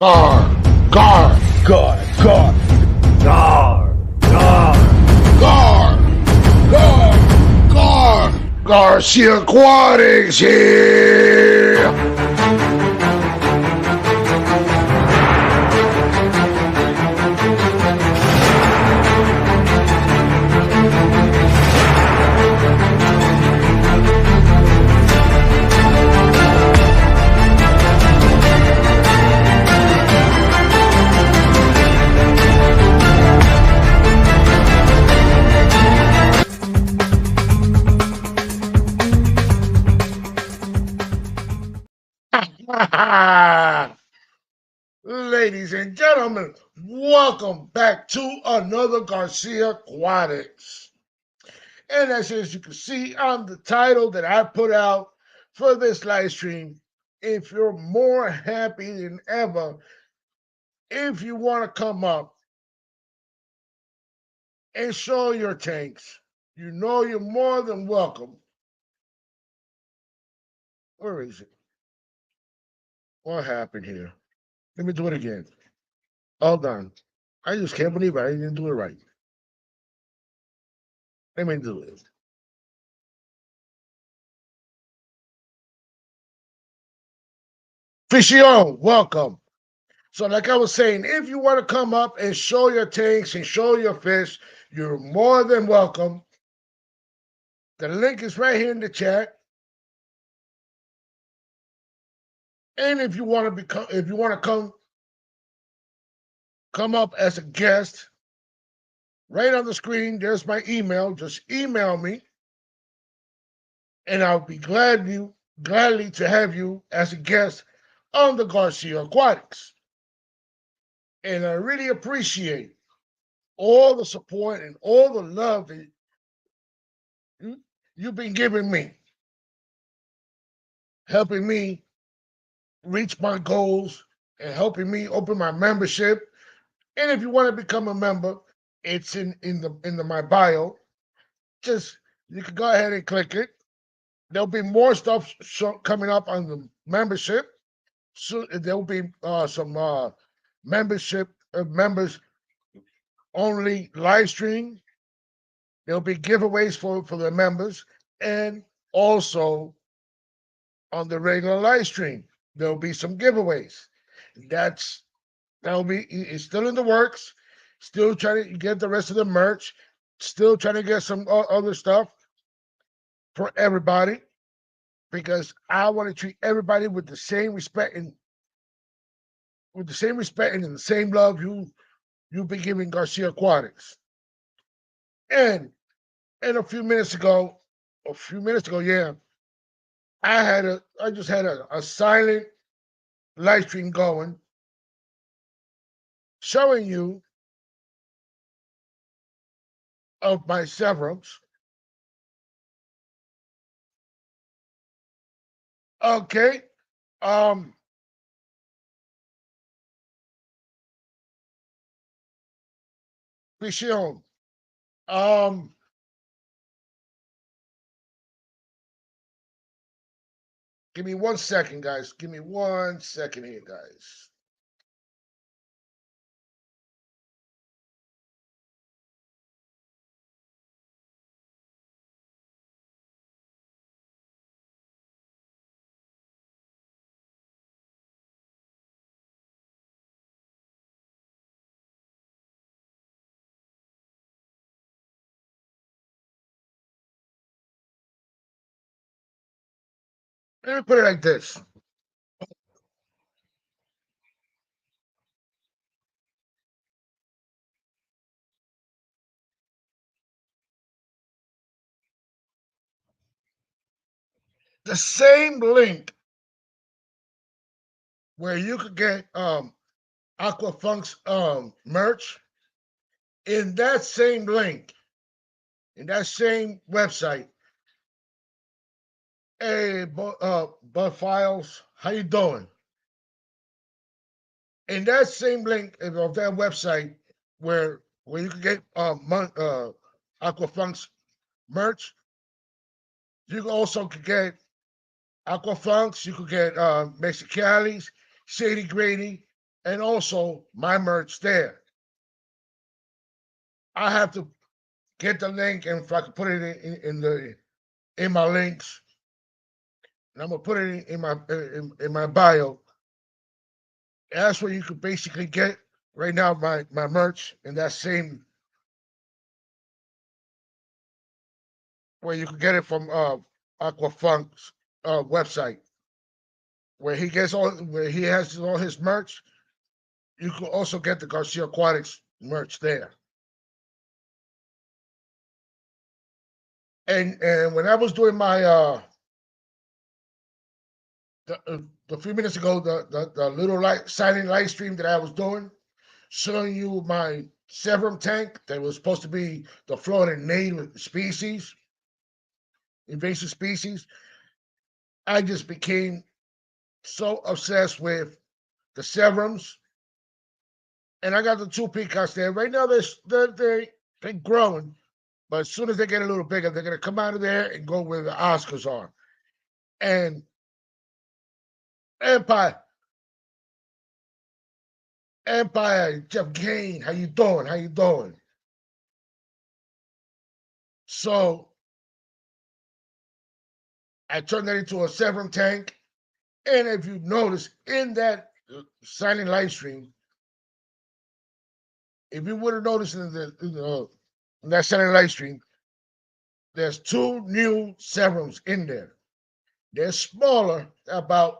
Gar, Gar, Gar, Gar, Gar, Gar, Gar, Gar, Gar, Garcia Aquatics here. Ladies and gentlemen, welcome back to another Garcia Aquatics. And as you can see on the title that I put out for this live stream, if you're more happy than ever, if you want to come up and show your tanks, you know you're more than welcome. Where is it? What happened here? Let me do it again. Hold on. I just can't believe I didn't do it right. Let me do it. Fishion, welcome. So, like I was saying, if you want to come up and show your tanks and show your fish, you're more than welcome. The link is right here in the chat. And if you want to become, if you want to come up as a guest, right on the screen, there's my email. Just email me, and I'll be gladly to have you as a guest on the Garcia Aquatics. And I really appreciate all the support and all the love that you've been giving me, helping me reach my goals and helping me open my membership. And if you want to become a member, it's in my bio. Just you can go ahead and click it. There'll be more stuff coming up on the membership. So there'll be some membership members only live stream. There'll be giveaways for the members, and also on the regular live stream there'll be some giveaways. That'll be it's still in the works. Still trying to get the rest of the merch. Still trying to get some other stuff for everybody because I want to treat everybody with the same respect and the same love you've been giving Garcia Aquatics. And a few minutes ago, yeah, I just had a silent live stream going, showing you of my severums. Okay. Um Pichon. Um Give me 1 second, guys. Give me 1 second here, guys. Let me put it like this. The same link where you could get Aquafunk's merch, in that same link, in that same website. Hey, Bud Files, how you doing? In that same link of that website where you can get Aquafunk's merch, you can also get Aquafunks, you could get Mexicali's, Shady Grady, and also my merch there. I have to get the link, and if I can put it in my links, and I'm gonna put it in my bio. That's where you could basically get right now my merch in that same where you can get it from Aquafunk's website, where he has all his merch. You can also get the Garcia Aquatics merch there. And when I was doing my the few minutes ago, the little light silent live stream that I was doing, showing you my Severum tank that was supposed to be the Florida native species, invasive species. I just became so obsessed with the Severums, and I got the two peacocks there. Right now, they're growing, but as soon as they get a little bigger, they're gonna come out of there and go where the Oscars are. And Empire, Empire, Jeff Kane, how you doing? How you doing? So I turned that into a Severum tank, and if you notice in that signing live stream, if you would have noticed in that signing live stream, there's two new Severums in there. They're smaller, about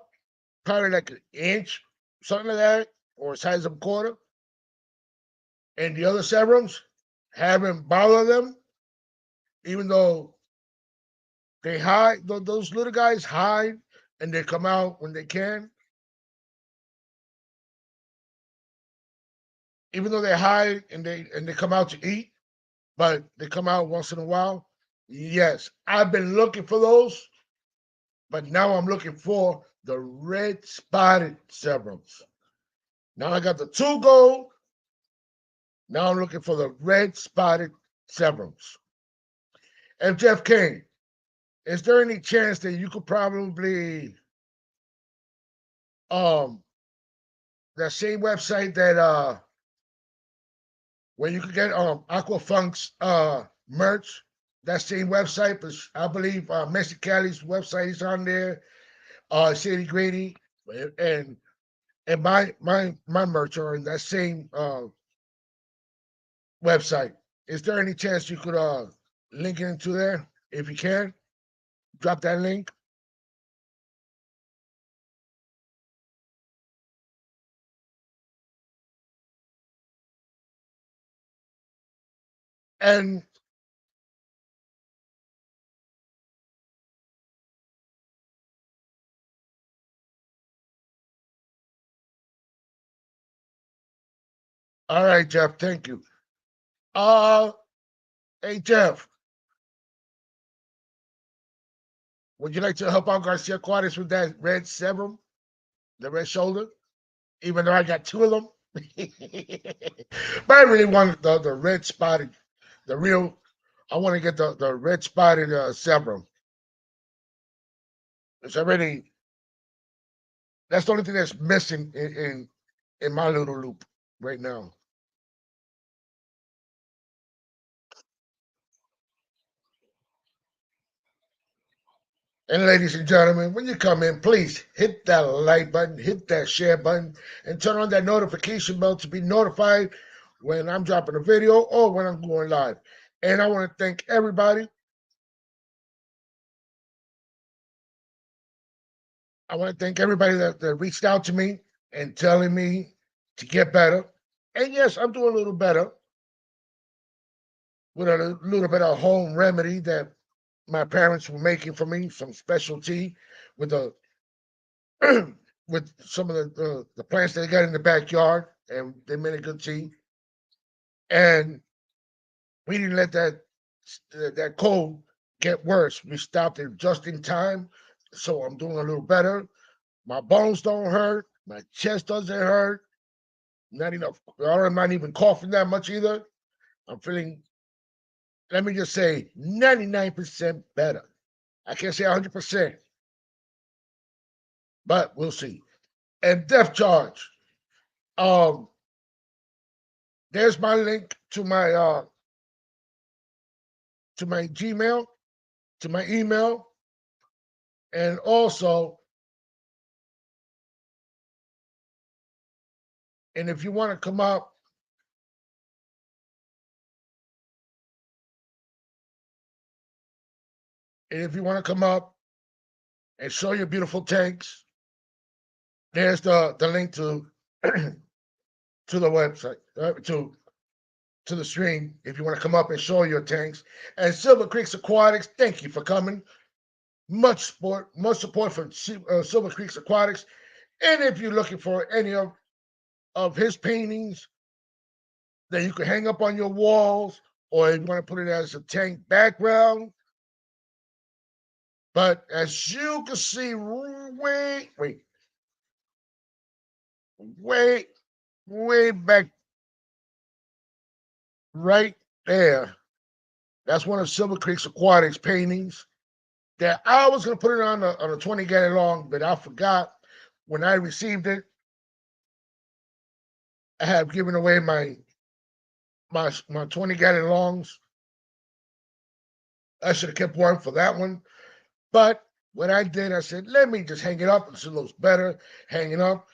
probably like an inch, something like that, or size of a quarter. And the other Severums haven't bothered them, even though they hide. Those little guys hide and they come out when they can. Even though they hide and they come out to eat, but they come out once in a while. Yes, I've been looking for those, but now I'm looking for the red spotted Severums. Now I got the two gold. Now I'm looking for the red spotted Severums. And Jeff King, is there any chance that you could probably um that same website that where you could get Aquafunk's merch, that same website, but I believe Mexicali's website is on there, City Grady, and my merch are in that same website. Is there any chance you could link it into there? If you can, drop that link. And all right, Jeff, thank you. Uh hey Jeff, would you like to help out Garcia Quartes with that red Severum, the red shoulder? Even though I got two of them. But I really wanted the red spotted, the real. I want to get the red spotted Severum. It's already that's the only thing that's missing in my little loop right now. And ladies and gentlemen, when you come in, please hit that like button, hit that share button, and turn on that notification bell to be notified when I'm dropping a video or when I'm going live. And I want to thank everybody. I want to thank everybody that reached out to me and telling me to get better. And yes, I'm doing a little better with a little bit of home remedy that my parents were making for me, some specialty with the with some of the plants they got in the backyard, and they made a good tea. And we didn't let that cold get worse. We stopped it just in time, so I'm doing a little better. My bones don't hurt. My chest doesn't hurt. Not enough. I'm not even coughing that much either. I'm feeling, let me just say, 99% better. I can't say 100%, but we'll see. And Death Charge. Um, there's my link to my Gmail, to my email, and also, and if you want to come up, and if you want to come up and show your beautiful tanks, there's the link to to the website, to the stream. If you want to come up and show your tanks, and Silver Creeks Aquatics, thank you for coming. Much support from Silver Creeks Aquatics. And if you're looking for any of his paintings that you can hang up on your walls, or if you want to put it as a tank background. But as you can see, way back right there, that's one of Silver Creek's Aquatics paintings that I was going to put it on a 20 gallon long, but I forgot when I received it. I have given away my 20 gallon longs. I should have kept one for that one. But what I did, I said, let me just hang it up. It looks better hanging up.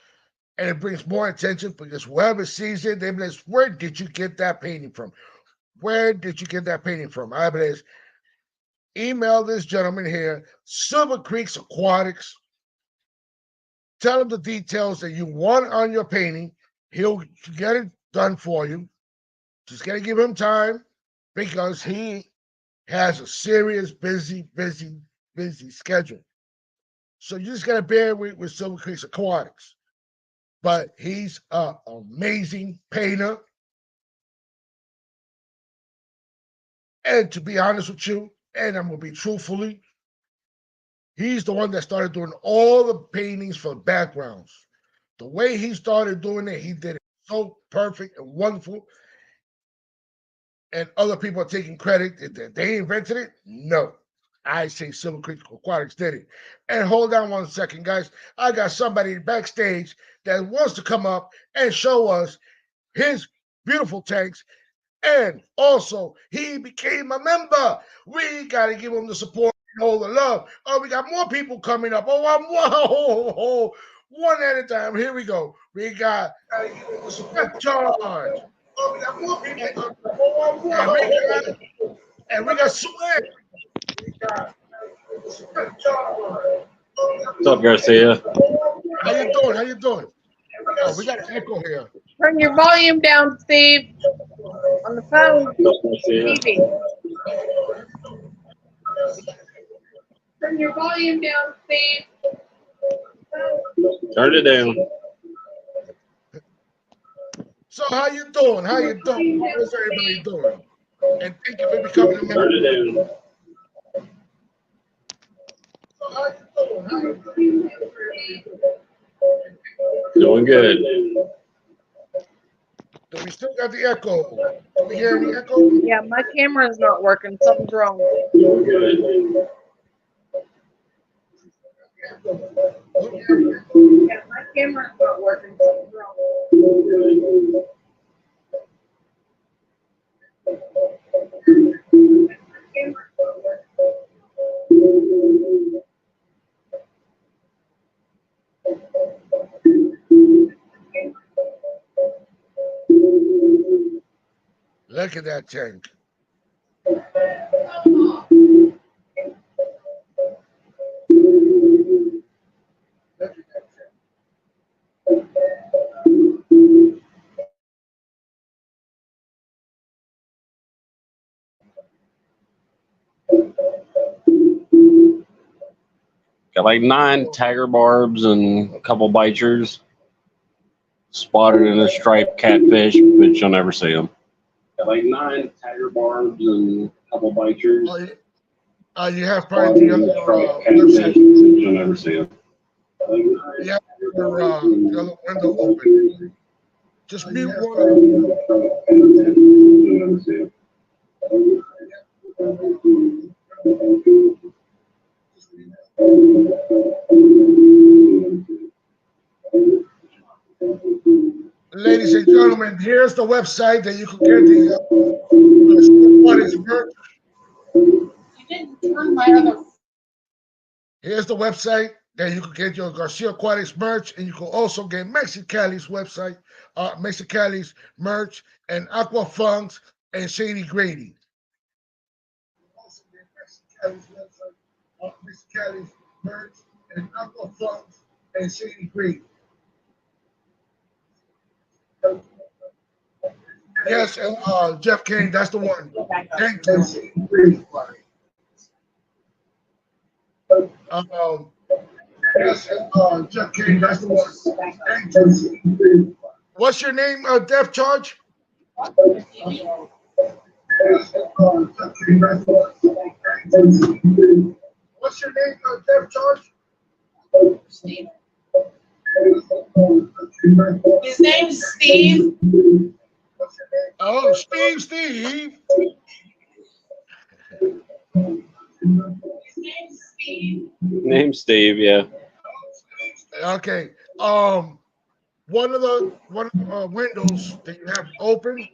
And it brings more attention because whoever sees it, they be like, where did you get that painting from? Where did you get that painting from? I be like, email this gentleman here, Silver Creeks Aquatics. Tell him the details that you want on your painting. He'll get it done for you. Just got to give him time because he has a serious, busy schedule. So you just got to bear with Silver Creeks Aquatics. But he's an amazing painter. And to be honest with you, and I'm going to be truthfully, he's the one that started doing all the paintings for backgrounds. The way he started doing it, he did it so perfect and wonderful. And other people are taking credit that they invented it. No, I say Silver Creek Aquatics did it. And hold on one second, guys. I got somebody backstage that wants to come up and show us his beautiful tanks. And also, he became a member. We got to give him the support and all the love. Oh, we got more people coming up. Oh, one at a time. Here we go. We got Charge. And we got Sweat. What's up, Garcia? How you doing? How you doing? Oh, we got an echo here. Turn your volume down, Steve. On the phone. What's up, Garcia? TV. Turn your volume down, Steve. Turn it down. So how you doing? How you doing? How's everybody doing? And thank you for becoming a member. Turn it down. Doing good. So we still got the echo. Do we hear any echo? Yeah, my camera's not working. Something's wrong. Doing good. Yeah, my camera's not working. Something's wrong. Look at that tank. Got like 9 tiger barbs and a couple biters. Spotted in a striped catfish, but you'll never see them. Got like 9 tiger barbs and a couple biters. You have probably the other website. You'll never see them. You have the other window open. Just mute one of them. You'll never see them. ladies and gentlemen, here's the website that you can get the Aquatics merch. You didn't turn my other. Here's the website that you can get your Garcia Aquatics merch, and you can also get Mexicali's website, Mexicali's merch, and Aqua Funks and Shady Grady. Also get Mexicali's website, Mexicali's merch, and Aqua Funks and Shady Grady. Yes, and Jeff Kane, that's the one. Thank you. Um, yes, and Jeff Kane, that's the one. Thank you. What's your name, Def Charge? What's your name, Def Charge? Steve. His name's Steve. Oh, Steve. His name's Steve. Name Steve, yeah. Okay. One of the windows that you have open,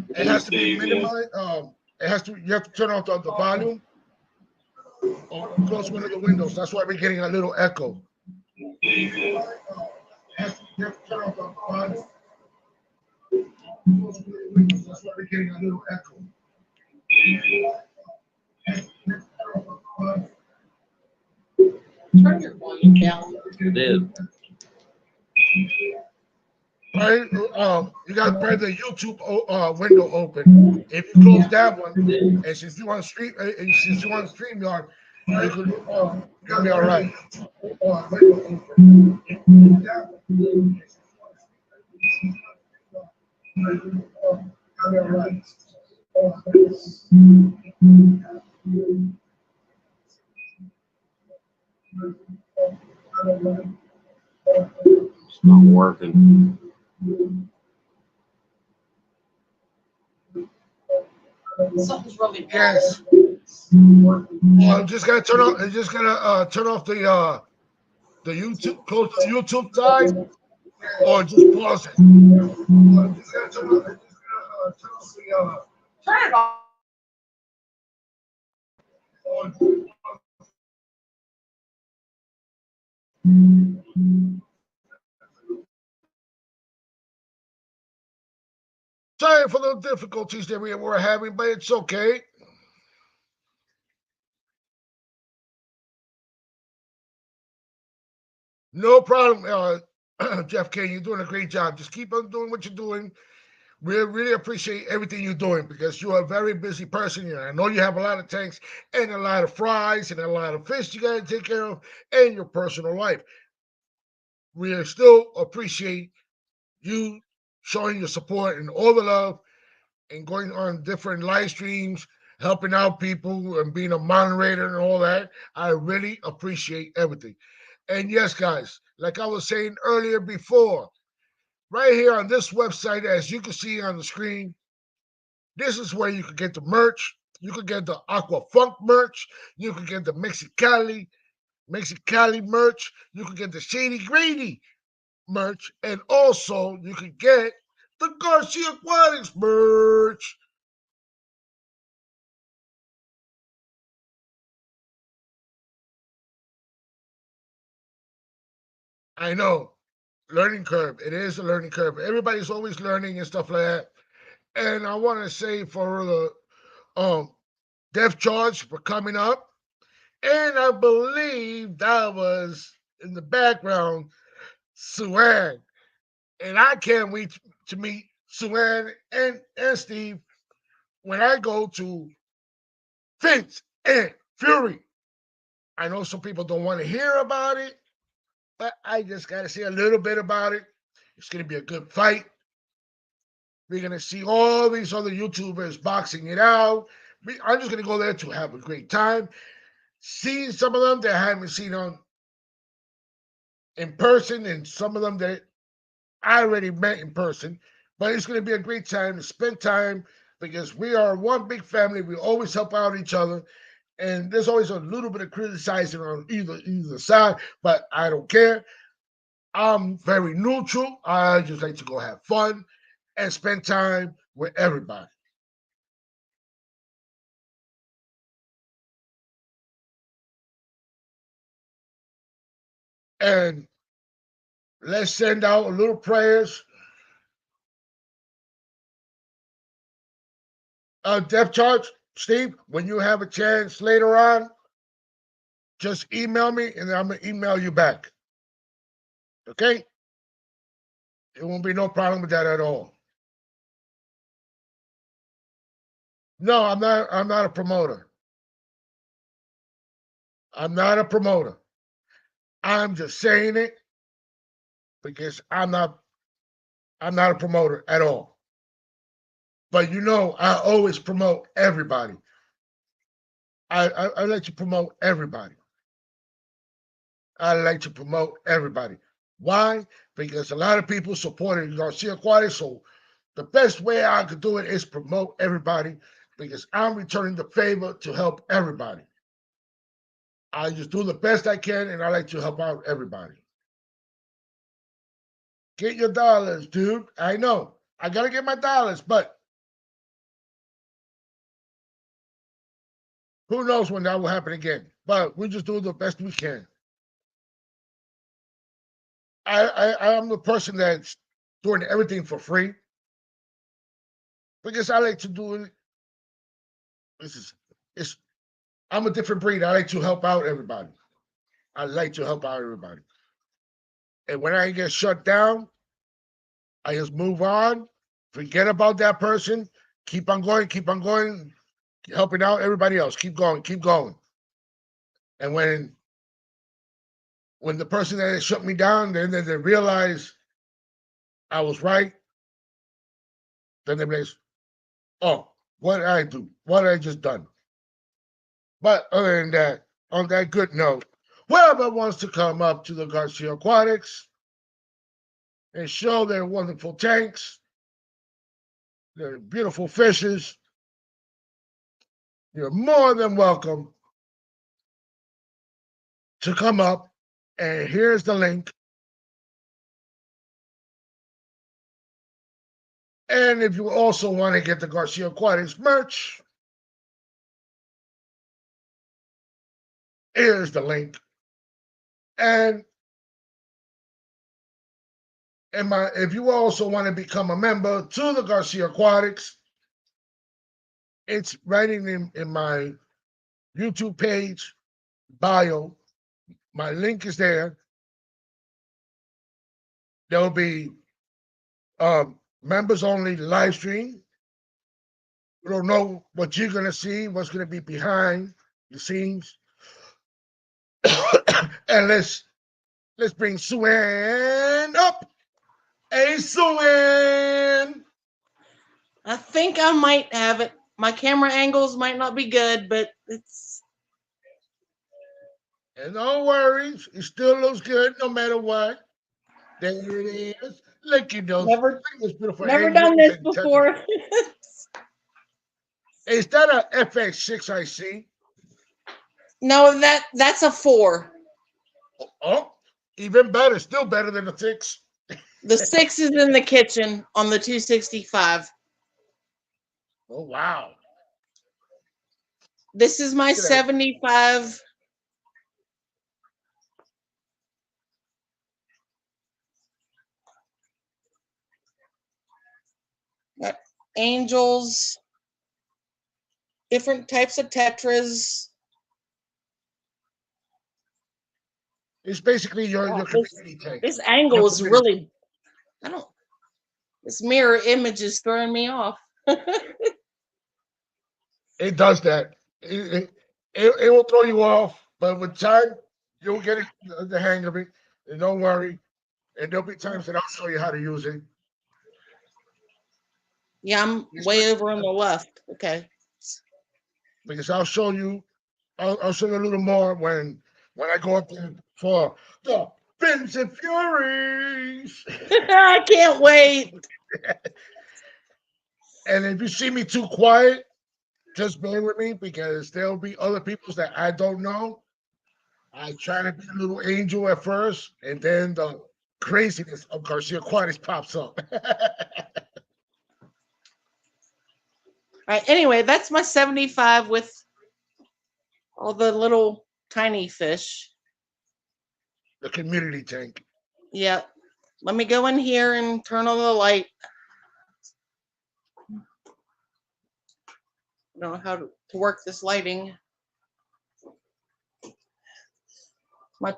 it has to be Steve, yeah. minimized. It has to. You have to turn off the volume or close one of the windows. That's why we're getting a little echo. You have to turn off the volume. Close one of the windows. That's why we're getting a little echo. Turn your volume down. It did. Right, you got the YouTube window open. If you close that one, and since you want to stream, and since you want to stream yard, you could you'll be all right. Window open. If you close that one, you'll be all right. It's not working. Something's really wrong. Yes. Just gotta turn off. Just gotta turn off the YouTube, close the YouTube side, or just pause it. Just gotta turn off. Just gotta turn off Turn it off. Sorry for the difficulties that we were having, but it's okay. No problem, Jeff K. You're doing a great job. Just keep on doing what you're doing. We really appreciate everything you're doing because you're a very busy person. And I know you have a lot of tanks and a lot of fries and a lot of fish you got to take care of and your personal life. We still appreciate you showing your support and all the love and going on different live streams, helping out people and being a moderator and all that. I really appreciate everything. And yes, guys, like I was saying earlier before, right here on this website, as you can see on the screen, this is where you can get the merch. You can get the Aqua Funk merch. You can get the Mexicali merch. You can get the Shady Grady merch. And also, you can get the Garcia Aquatics merch. I know, learning curve. It is a learning curve. Everybody's always learning and stuff like that. And I want to say for the Death Charge for coming up. And I believe that was in the background, Suan. And I can't wait to meet Suan and Steve when I go to Finch and Fury. I know some people don't want to hear about it, but I just got to say a little bit about it. It's going to be a good fight. We're going to see all these other YouTubers boxing it out. I'm just going to go there to have a great time. See some of them that I haven't seen on in person, and some of them that I already met in person. But it's going to be a great time to spend time because we are one big family. We always help out each other, and there's always a little bit of criticizing on either side. But I don't care. I'm very neutral. I just like to go have fun and spend time with everybody. And let's send out a little prayers. Depth charge, Steve, when you have a chance later on, just email me and I'm gonna email you back. Okay? It won't be no problem with that at all. No, I'm not a promoter. I'm not a promoter. I'm just saying it because I'm not a promoter at all. But you know, I always promote everybody. I like to promote everybody. I like to promote everybody. Why? Because a lot of people supported Garcia Aquatics. So the best way I could do it is promote everybody because I'm returning the favor to help everybody. I just do the best I can and I like to help out everybody. Get your dollars, dude. I know. I gotta get my dollars, but who knows when that will happen again. But we just do the best we can. I'm the person that's doing everything for free because I like to do it. This is it's I'm a different breed. I like to help out everybody. I like to help out everybody. And when I get shut down, I just move on, forget about that person, keep on going, helping out everybody else. Keep going, keep going. And when the person that shut me down, then they realize I was right, then they realize, oh, what did I do? What did I just done? But other than that, on that good note, whoever wants to come up to the Garcia Aquatics and show their wonderful tanks, their beautiful fishes, you're more than welcome to come up. And here's the link. And if you also want to get the Garcia Aquatics merch, here's the link. And if you also want to become a member to the Garcia Aquatics, it's right in my YouTube page bio. My link is there. There'll be members only live stream. You don't know what you're gonna see, what's gonna be behind the scenes. And let's bring Suen up. Hey Suen. I think I might have it. My camera angles might not be good, but it's And no worries, it still looks good no matter what. There it is. Look at never those beautiful never done angles this and touches. before. Is that a FX6 I see? No, that's a 4. Oh, even better, still better than the 6. The 6 is in the kitchen on the 265. Oh wow. This is my Look at that. 75. Got angels, different types of tetras. It's basically your Wow, community tank. this angle Your is community. really, I don't, this mirror image is throwing me off. It does that. It will throw you off, but with time, you'll get the hang of it. And don't worry. And there'll be times that I'll show you how to use it. Yeah, I'm way over on the left. Okay. Because I'll show you. I'll show you a little more when I go up there for the Fins and Furies. I can't wait. And if you see me too quiet, just bear with me because there'll be other people that I don't know. I try to be a little angel at first, and then craziness of Garcia Aquatics pops up. All right. Anyway, that's my 75 with all the little tiny fish. The community tank. Yep. Let me go in here and turn on the light. I don't know how to work this lighting. My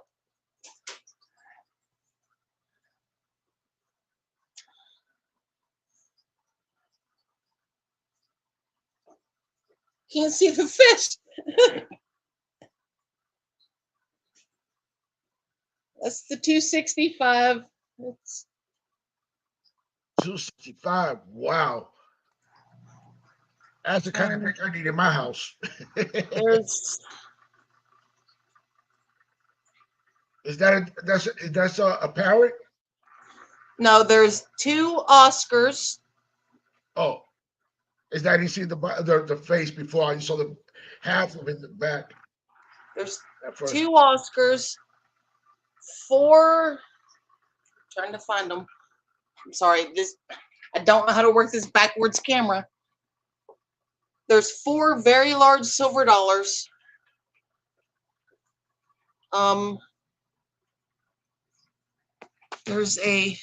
can't see the fish. That's the 265. It's 265. Wow. That's the kind of thing I need in my house. there's Is that that's a parrot? no, there's 2 Oscars. Oh, is that you see the face before? You saw the half of it in the back. There's At first. 2 Oscars, 4. Trying to find them. I'm sorry. I don't know how to work this backwards camera. There's 4 very large silver dollars. There's a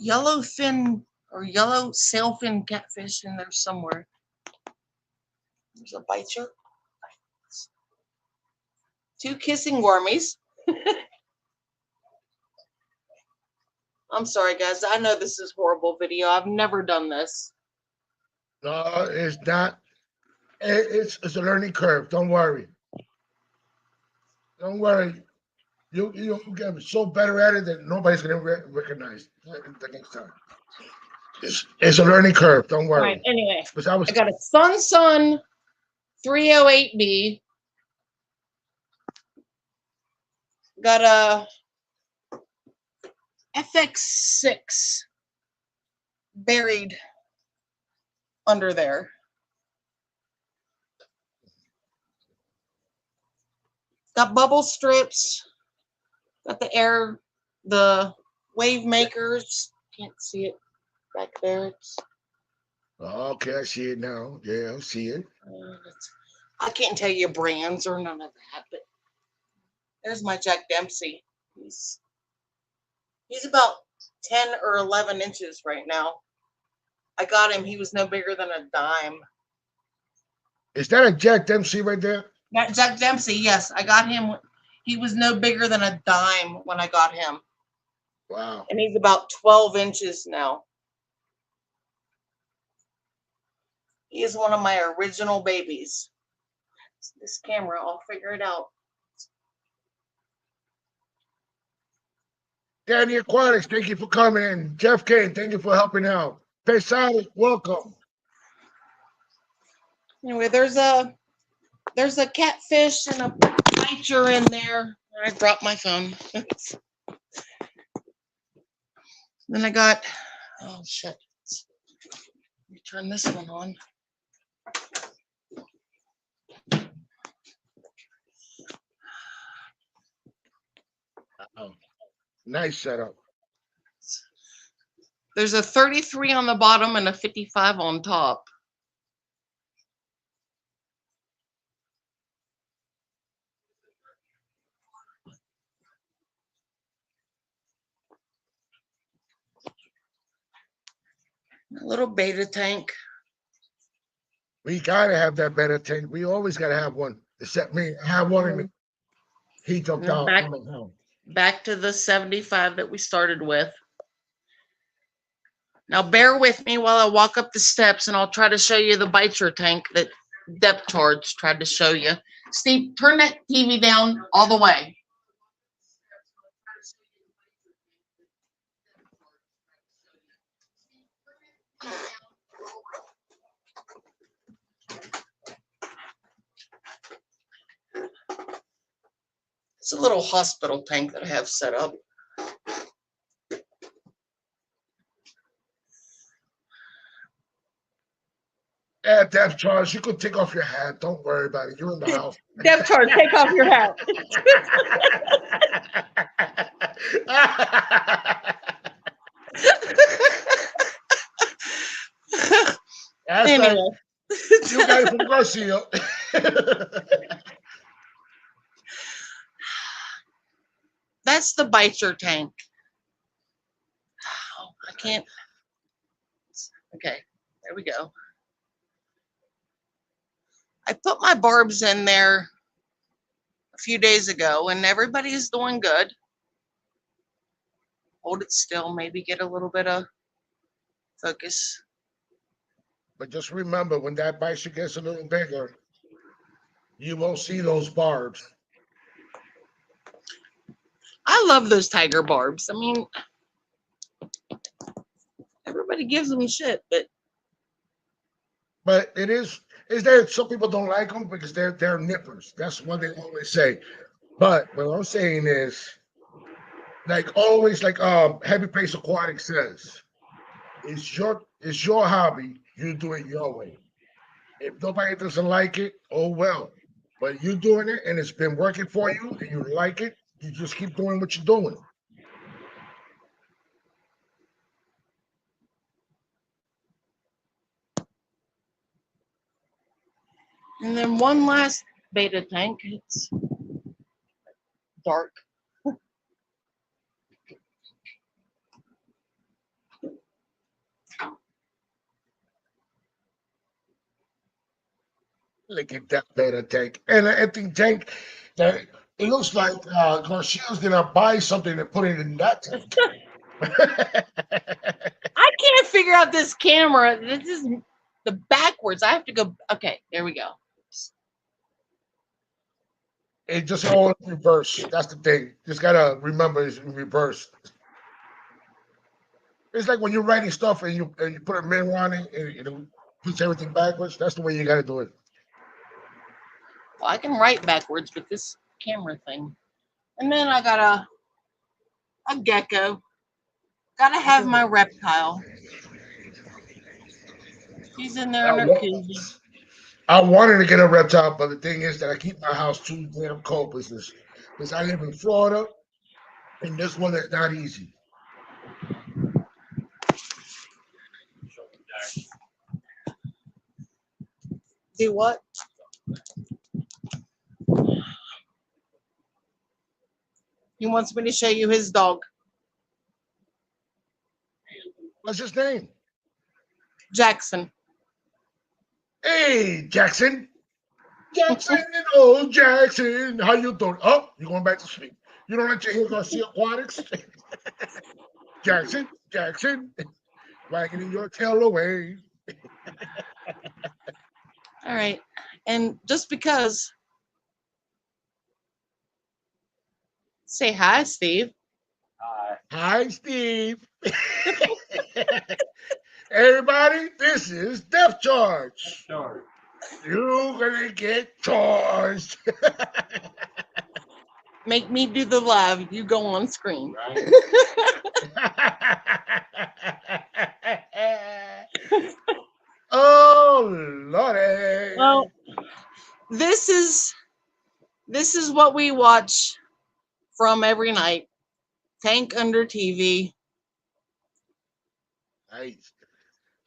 yellowfin or yellow sailfin catfish in there somewhere. There's a bicher. 2 kissing wormies. I'm sorry, guys. I know this is horrible video. I've never done this. No, it's not. It's a learning curve. Don't worry. Don't worry. You get so better at it that nobody's gonna recognize the next time. It's a learning curve. Don't All worry. right. Anyway, Because I was I got a Sun 308B. Got a FX6 buried under there. Got bubble strips. Got the wave makers. Can't see it back there. okay. I see it now. Yeah, I see it. I can't tell you brands or none of that, but there's my Jack Dempsey. He's about 10 or 11 inches right now. I got him. He was no bigger than a dime. Is that a Jack Dempsey right there? That Jack Dempsey, yes, I got him. He was no bigger than a dime when I got him. Wow. And he's about 12 inches now. He is one of my original babies. This camera, I'll figure it out. Danny Aquatics, thank you for coming in. Jeff Kane, thank you for helping out. Pesado, welcome. Anyway, there's a catfish and a bicher in there. I dropped my phone. Then I got, oh shit. Let me turn this one on. Oh, nice setup. There's a 33 on the bottom and a 55 on top. A little beta tank. We gotta have that better tank. We always gotta have one. Except me, I have one in the heat up down. Back to the 75 that we started with. Now bear with me while I walk up the steps and I'll try to show you the bicher tank that Depth Charge tried to show you. Steve, turn that TV down all the way. It's a little hospital tank that I have set up. Yeah, Depth Charge, you could take off your hat. Don't worry about it. You're in the house. Depth Charge, take off your hat. That's Anyway. right. You got it from Garcia. That's the biter tank. Oh, I can't. Okay, there we go. I put my barbs in there a few days ago, and everybody's doing good. Hold it still, maybe get a little bit of focus. But just remember, when that bison gets a little bigger, you won't see those barbs. I love those tiger barbs. I mean, everybody gives them shit, but But is there some people don't like them because they're nippers. That's what they always say. But what I'm saying is, like always, like Heavy Pace Aquatic says, it's your hobby. You do it your way. If nobody doesn't like it, oh well. But you're doing it and it's been working for you and you like it, you just keep doing what you're doing. and then one last beta tank. It's dark. Look at that beta tank. And I think tank that it looks like Garcia's gonna buy something and put it in that tank. I can't figure out this camera. This is the backwards. I have to go. Okay, there we go. It just all in reverse. That's the thing. Just gotta remember it's in reverse. It's like when you're writing stuff and you put a mirror on it and it puts everything backwards. That's the way you gotta do it. Well, I can write backwards with this camera thing. And then I got a gecko. Gotta have my reptile. He's in there in a koozie. I wanted to get a reptile, but the thing is that I keep my house too damn cold because I live in Florida and this one is not easy. Do what? He wants me to show you his dog, What's his name? Jackson. Hey, Jackson. Jackson and old Jackson. How you doing? Oh, you going back to sleep. You don't like to hear Garcia Aquatics? Jackson, wagging your tail away. All right. And just because, say hi, Steve. Hi, Steve. Everybody, this is Death Charge. You're gonna get charged. Make me do the live. You go on screen. Right? Oh Lordy. Well, this is what we watch from every night. Tank under TV.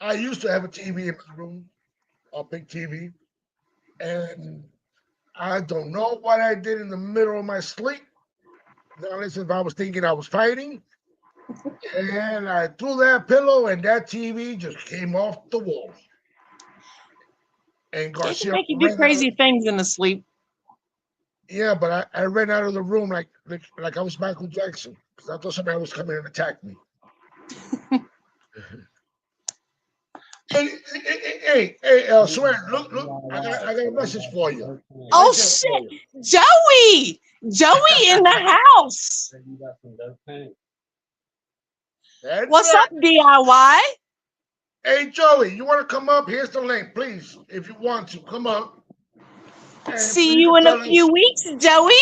I used to have a TV in my room, a big TV, and I don't know what I did in the middle of my sleep. Now listen, if I was thinking I was fighting, and I threw that pillow, and that TV just came off the wall. And It can Garcia make you do ran crazy out. things in the sleep. Yeah, but I ran out of the room like I was Michael Jackson because I thought somebody was coming and attack me. Hey, swear, look, I got a message for you. Oh Right there shit, for you. Joey in the house. That's What's right. up, DIY? Hey, Joey, you want to come up? Here's the link, please. If you want to, come up. And See please you in a tell few us- weeks, Joey.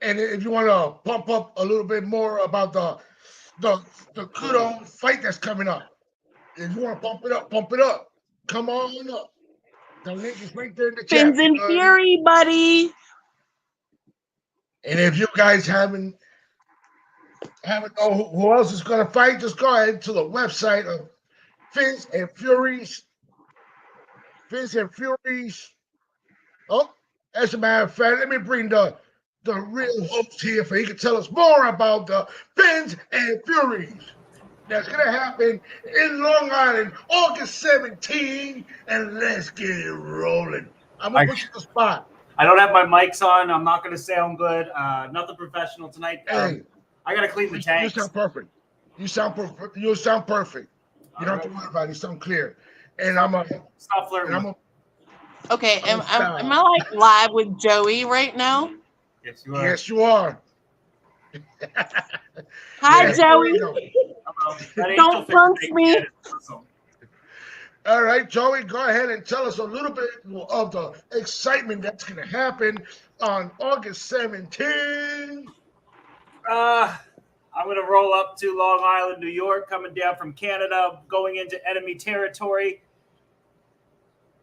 And if you want to pump up a little bit more about the good old fight that's coming up, if you want to pump it up. Come on up. The link is right there in the chat. Fins and buddy. Fury, buddy. And if you guys haven't haven't know who else is going to fight, just go ahead to the website of Fins and Furies. Fins and Furies. Oh, as a matter of fact, let me bring the real host here for he can tell us more about the Fins and Furies. That's going to happen in Long Island, August 17, and let's get it rolling. I'm going to put you on the spot. I don't have my mics on. I'm not going to sound good. Nothing professional tonight. Hey, I got to clean the you tanks. sound perfect. You sound perfect. You sound perfect. You don't have to worry about it. You sound clear. And Stop flirting. Okay, am I like live with Joey right now? Yes, you are. Yes, you are. Hi, Yes, Joey. Don't punch me. All right, Joey, go ahead and tell us a little bit of the excitement that's going to happen on August 17th. I'm going to roll up to Long Island, New York, coming down from Canada, going into enemy territory.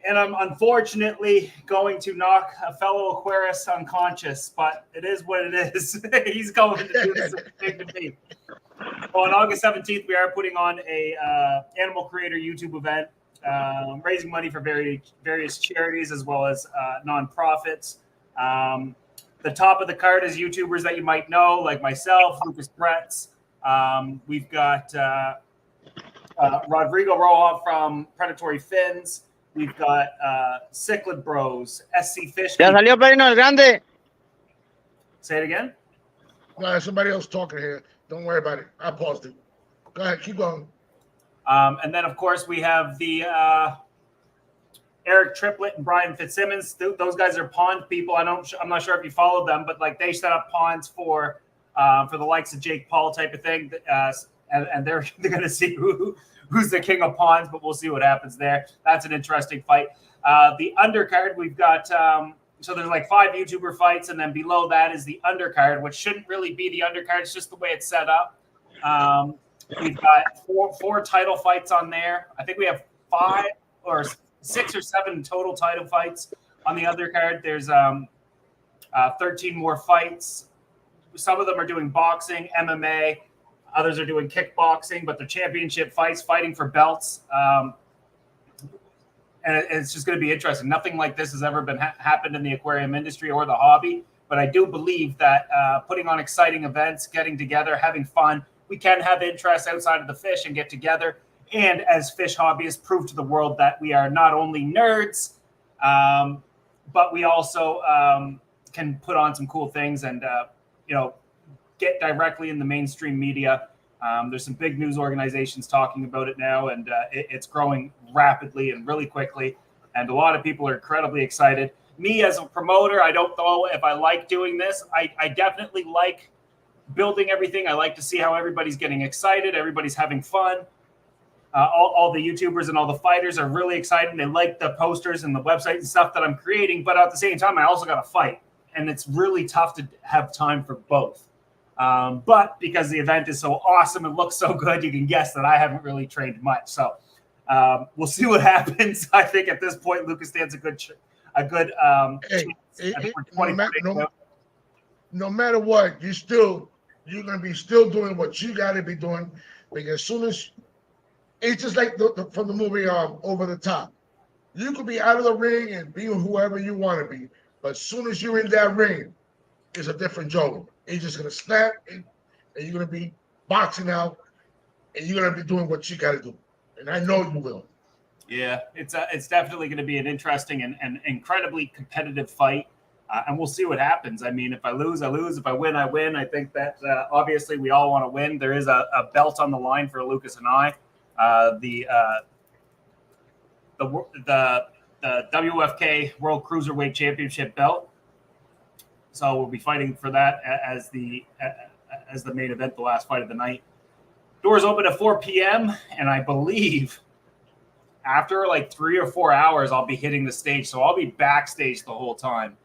And I'm unfortunately going to knock a fellow Aquarius unconscious, but it is what it is. He's going to do the same thing to me. Well, on August 17th, we are putting on a animal creator YouTube event, raising money for various charities as well as nonprofits. The top of the card is YouTubers that you might know, like myself, Lucas Bretz. We've got Rodrigo Roja from Predatory Fins. We've got Cichlid Bros, SC Fish. Ya salió Perino el Grande. Say it again. No, there's somebody else talking here. Don't worry about it. I paused it. Go ahead, keep going. And then, of course, we have the Eric Triplett and Brian Fitzsimmons. Those guys are pond people. I'm not sure if you follow them, but like they set up ponds for the likes of Jake Paul type of thing. And they're going to see who's the king of ponds, but we'll see what happens there. That's an interesting fight. The undercard, we've got so there's like 5 YouTuber fights, and then below that is the undercard, which shouldn't really be the undercard. It's just the way it's set up. We've got four title fights on there. I think we have 5 or 6 or 7 total title fights on the undercard. There's 13 more fights. Some of them are doing boxing, MMA. Others are doing kickboxing, but they're championship fights, fighting for belts. And it's just going to be interesting. Nothing like this has ever been happened in the aquarium industry or the hobby. But I do believe that putting on exciting events, getting together, having fun, we can have interests outside of the fish and get together. And as fish hobbyists, prove to the world that we are not only nerds, but we also can put on some cool things and, get directly in the mainstream media. There's some big news organizations talking about it now, and it's growing rapidly and really quickly. And a lot of people are incredibly excited. Me as a promoter, I don't know if I like doing this. I definitely like building everything. I like to see how everybody's getting excited. Everybody's having fun. All the YouTubers and all the fighters are really excited. They like the posters and the website and stuff that I'm creating. But at the same time, I also got to fight. And it's really tough to have time for both. But because the event is so awesome and looks so good, you can guess that I haven't really trained much. So we'll see what happens. I think at this point, Lucas stands a good chance. No matter what, you're gonna be still doing what you got to be doing, because as soon as it's just like from the movie Over the Top, you could be out of the ring and be whoever you want to be, but as soon as you're in that ring, it's a different Joe. He's just gonna snap, and you're gonna be boxing out, and you're gonna be doing what you got to do, and I know you will. Yeah, it's definitely going to be an interesting and incredibly competitive fight, and we'll see what happens. I mean, if I lose, I lose. If I win, I win. I think that obviously we all want to win. There is a belt on the line for Lucas and I. The WFK World Cruiserweight Championship belt. So we'll be fighting for that as the main event, the last fight of the night. Doors open at 4 p.m. and I believe after like 3 or 4 hours, I'll be hitting the stage. So I'll be backstage the whole time.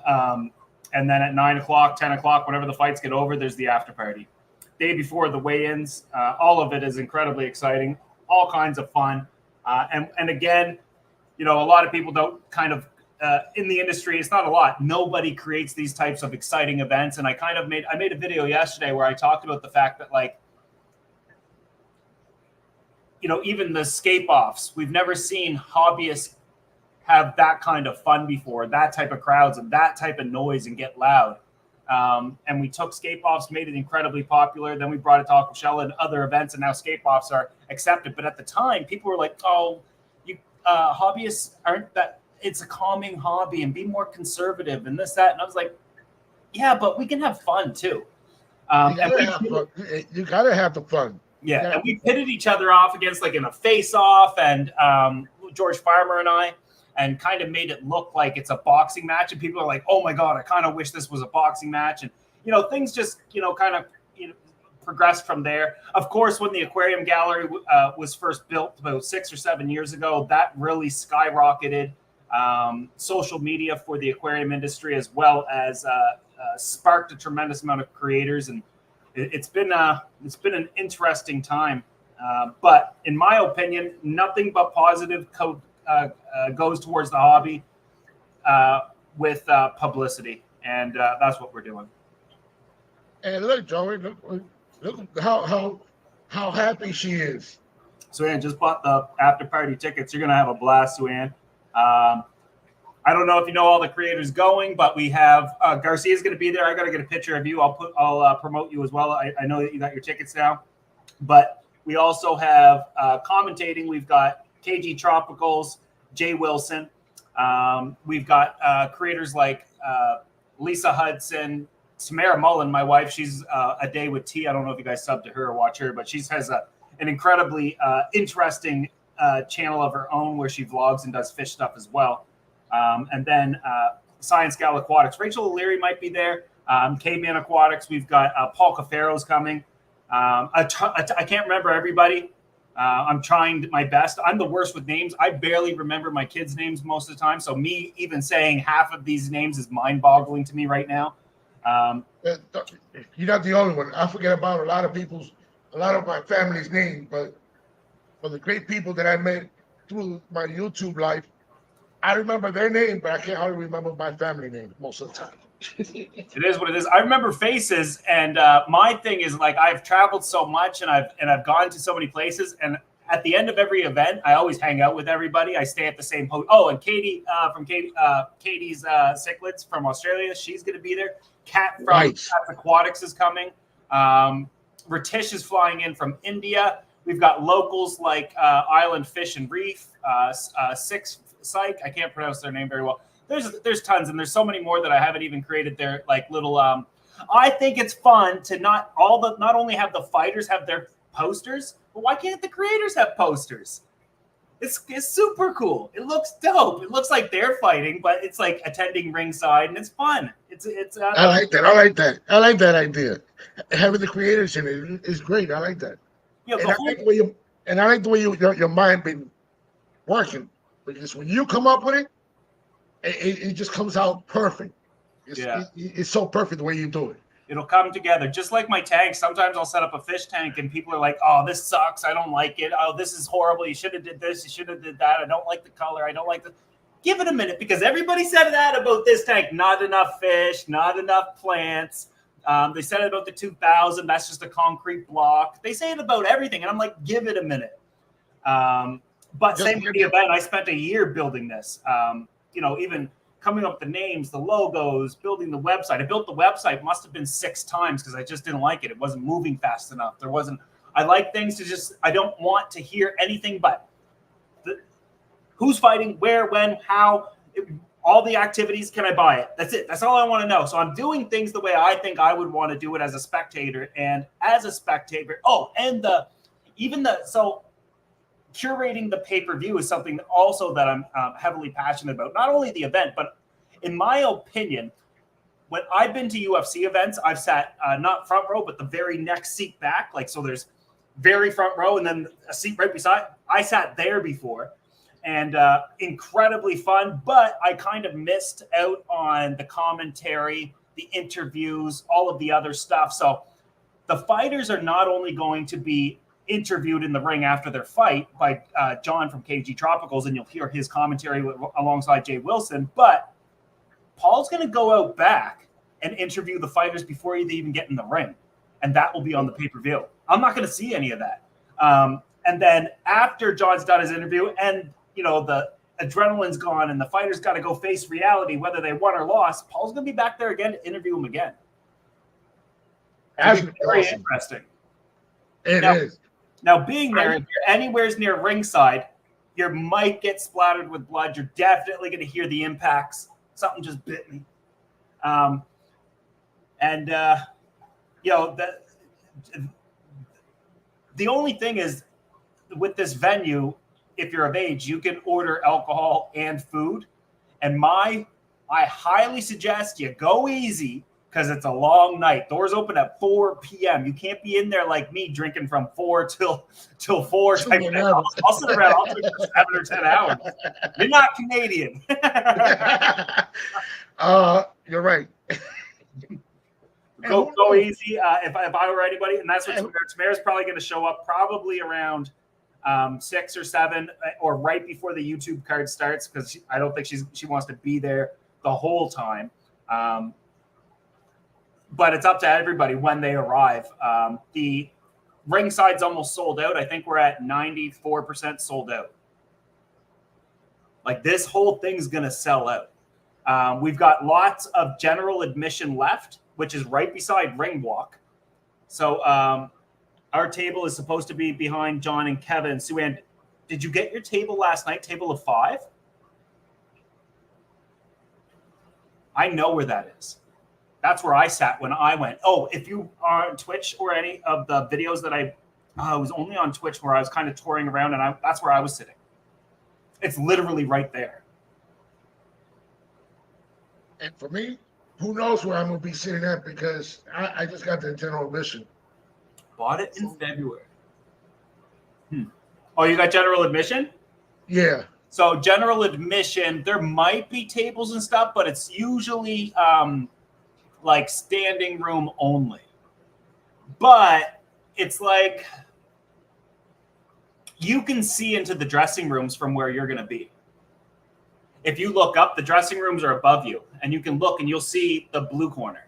And then at 9 o'clock, 10 o'clock, whenever the fights get over, there's the after party. Day before the weigh-ins, all of it is incredibly exciting, all kinds of fun. And again, a lot of people don't kind of in the industry, it's not a lot. Nobody creates these types of exciting events. And I made a video yesterday where I talked about the fact that, like, you know, even the scape offs, we've never seen hobbyists have that kind of fun before, that type of crowds and that type of noise and get loud. And we took scape offs, made it incredibly popular. Then we brought it to Aquashella and other events, and now scape offs are accepted. But at the time, people were like, "Oh, you hobbyists aren't that. It's a calming hobby, and be more conservative and this, that." And I was like, "Yeah, but we can have fun too." You gotta have fun. You gotta have the fun. Yeah, and we pitted each other off against, like, in a face-off, and George Farmer and I, and kind of made it look like it's a boxing match. And people are like, "Oh my God, I kind of wish this was a boxing match." And, you know, things just, you know, kind of, you know, progressed from there. Of course, when the aquarium gallery was first built about 6 or 7 years ago, that really skyrocketed social media for the aquarium industry, as well as sparked a tremendous amount of creators. And it's been an interesting time. But in my opinion, nothing but positive goes towards the hobby with publicity, and that's what we're doing. And look, Joey, look how happy she is. Suan just bought the after party tickets. You're gonna have a blast, Suan. I don't know if you know all the creators going, but we have Garcia's going to be there. I got to get a picture of you. I'll promote you as well. I know that you got your tickets now, but we also have commentating. We've got KG Tropicals, Jay Wilson. We've got creators like Lisa Hudson, Samara Mullen, my wife. She's a day with T. I don't know if you guys sub to her or watch her, but she has an incredibly interesting channel of her own where she vlogs and does fish stuff as well. And then Science Gal Aquatics. Rachel O'Leary might be there. Caveman Aquatics. We've got Paul Caferro's coming. I can't remember everybody. I'm trying my best. I'm the worst with names. I barely remember my kids' names most of the time. So me even saying half of these names is mind-boggling to me right now. You're not the only one. I forget about a lot of my family's names, but for the great people that I met through my YouTube life, I remember their name, but I can't hardly remember my family name most of the time. It is what it is. I remember faces, and my thing is, like, I've traveled so much, and I've gone to so many places, and at the end of every event, I always hang out with everybody. I stay at the same hotel. Oh, and Katie from Katie's Cichlids from Australia, she's going to be there. Kat from Cats Aquatics is coming. Ratish is flying in from India. We've got locals like Island Fish and Reef, Six Psych. I can't pronounce their name very well. There's tons, and there's so many more that I haven't even created their, like, little. I think it's fun to not only have the fighters have their posters, but why can't the creators have posters? It's super cool. It looks dope. It looks like they're fighting, but it's like attending ringside, and it's fun. I like that. I like that idea. Having the creators in it is great. I like that. Yeah, I like the way your mind been working, because when you come up with it, it just comes out perfect. It's so perfect the way you do it. It'll come together, just like my tank. Sometimes I'll set up a fish tank, and people are like, "Oh, this sucks. I don't like it. Oh, this is horrible. You should have did this. You should have did that. I don't like the color. I don't like the." Give it a minute, because everybody said that about this tank. Not enough fish. Not enough plants. They said it about the 2000. That's just a concrete block. They say it about everything, and I'm like, give it a minute. But same with the event. I spent a year building this. Even coming up with the names, the logos, building the website. I built the website must have been 6 times because I just didn't like it. It wasn't moving fast enough. I like things to I don't want to hear anything but who's fighting, where, when, how, all the activities, can I buy it? That's it. That's all I want to know. So I'm doing things the way I think I would want to do it as a spectator. And as a spectator, curating the pay-per-view is something also that I'm heavily passionate about. Not only the event, but in my opinion, when I've been to UFC events, I've sat not front row, but the very next seat back. Like, so there's very front row and then a seat right beside. I sat there before, and incredibly fun, but I kind of missed out on the commentary, the interviews, all of the other stuff. So the fighters are not only going to be interviewed in the ring after their fight by John from KG Tropicals, and you'll hear his commentary alongside Jay Wilson. But Paul's going to go out back and interview the fighters before they even get in the ring, and that will be on the pay-per-view. I'm not going to see any of that. And then after John's done his interview and, the adrenaline's gone and the fighters got to go face reality, whether they won or lost, Paul's going to be back there again to interview him again. That's very awesome. interesting. It is. Now, being there, if you're anywhere near ringside, you might get splattered with blood. You're definitely going to hear the impacts. Something just bit me. The only thing is, with this venue, if you're of age, you can order alcohol and food. And I highly suggest you go easy because it's a long night. Doors open at 4 p.m. You can't be in there like me drinking from 4 till 4. I'll sit around. I'll drink for 7 or 10 hours. You're not Canadian. You're right. Go easy. If I were anybody, and that's what Tamara's probably going to show up probably around 6 or 7 or right before the YouTube card starts, because I don't think she wants to be there the whole time. But it's up to everybody when they arrive. The ringside's almost sold out. I think we're at 94% sold out. Like, this whole thing's going to sell out. We've got lots of general admission left, which is right beside ring walk. So our table is supposed to be behind John and Kevin. Sue-Ann, did you get your table last night, table of 5? I know where that is. That's where I sat when I went. Oh, if you are on Twitch or any of the videos that I was only on Twitch where I was kind of touring around, and that's where I was sitting. It's literally right there. And for me, who knows where I'm going to be sitting at, because I just got the general admission. Bought it in February. Oh, you got general admission? Yeah. So general admission, there might be tables and stuff, but it's usually like standing room only. But it's like you can see into the dressing rooms from where you're going to be. If you look up, the dressing rooms are above you, and you can look and you'll see the blue corner.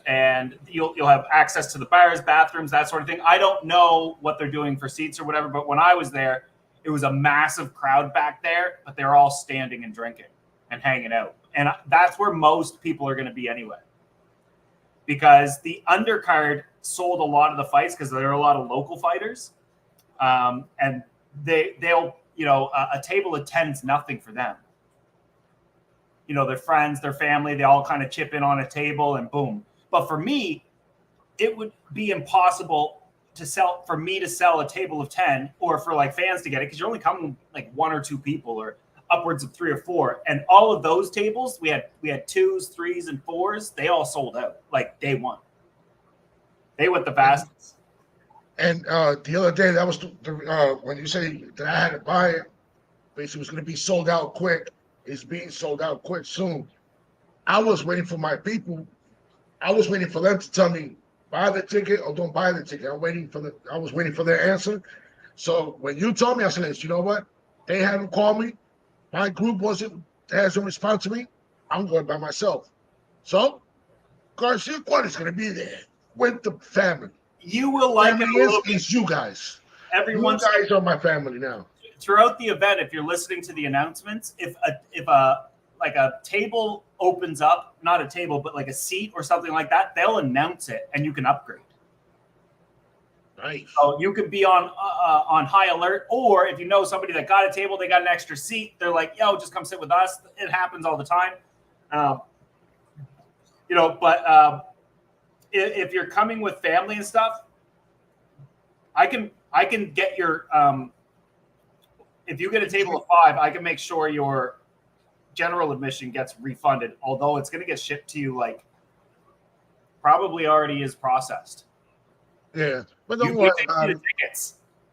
And you'll have access to the bars, bathrooms, that sort of thing. I don't know what they're doing for seats or whatever, but when I was there, it was a massive crowd back there, but they're all standing and drinking and hanging out. And that's where most people are going to be anyway. Because the undercard sold a lot of the fights because there are a lot of local fighters. And they'll, a table of 10 is nothing for them. Their friends, their family, they all kind of chip in on a table and boom. But for me, it would be impossible for me to sell a table of 10 or for like fans to get it, because you're only coming like 1 or 2 people or upwards of 3 or 4. And all of those tables, we had 2s, 3s, and 4s. They all sold out like day one. They went the fastest. And the other day, that was when you say that I had to buy it, basically it was going to be sold out quick. It's being sold out quick soon. I was waiting for my people. I was waiting for them to tell me, buy the ticket or don't buy the ticket. I was waiting for their answer. So when you told me, I said, you know what? They haven't called me. My group hasn't responded to me. I'm going by myself. So Garcia Quad is going to be there with the family. You will like it a little bit. It's you guys. You guys are my family now. Throughout the event, if you're listening to the announcements, if a table opens up, not a table, but like a seat or something like that, they'll announce it and you can upgrade. Nice. So you could be on high alert, or if you know somebody that got a table, they got an extra seat, they're like, yo, just come sit with us. It happens all the time. If you're coming with family and stuff, I can get your if you get a table of 5, I can make sure your general admission gets refunded, although it's going to get shipped to you like probably already is processed. Yeah, but don't worry about it.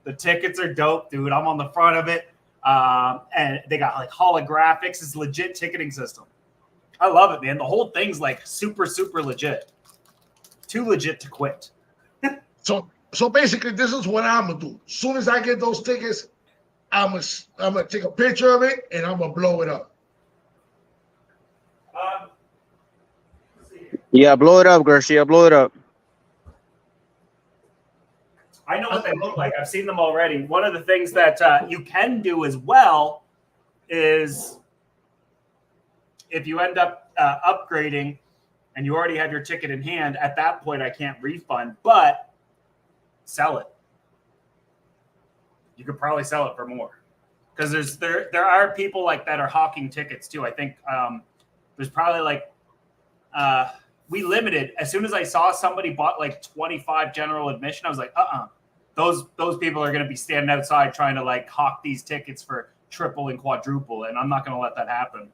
The tickets are dope, dude. I'm on the front of it, and they got like holographics. It's a legit ticketing system. I love it, man. The whole thing's like super, super legit. too legit to quit. So basically, this is what I'm gonna do. As soon as I get those tickets, I'm gonna take a picture of it and I'm gonna blow it up. Yeah, blow it up, Garcia. Blow it up. I know what they look like. I've seen them already. One of the things that you can do as well is if you end up upgrading and you already have your ticket in hand, at that point I can't refund, but sell it. You could probably sell it for more because there are people like that are hawking tickets too. I think there's probably like we limited. As soon as I saw somebody bought like 25 general admission, I was like, those people are going to be standing outside trying to like hawk these tickets for triple and quadruple, and I'm not going to let that happen.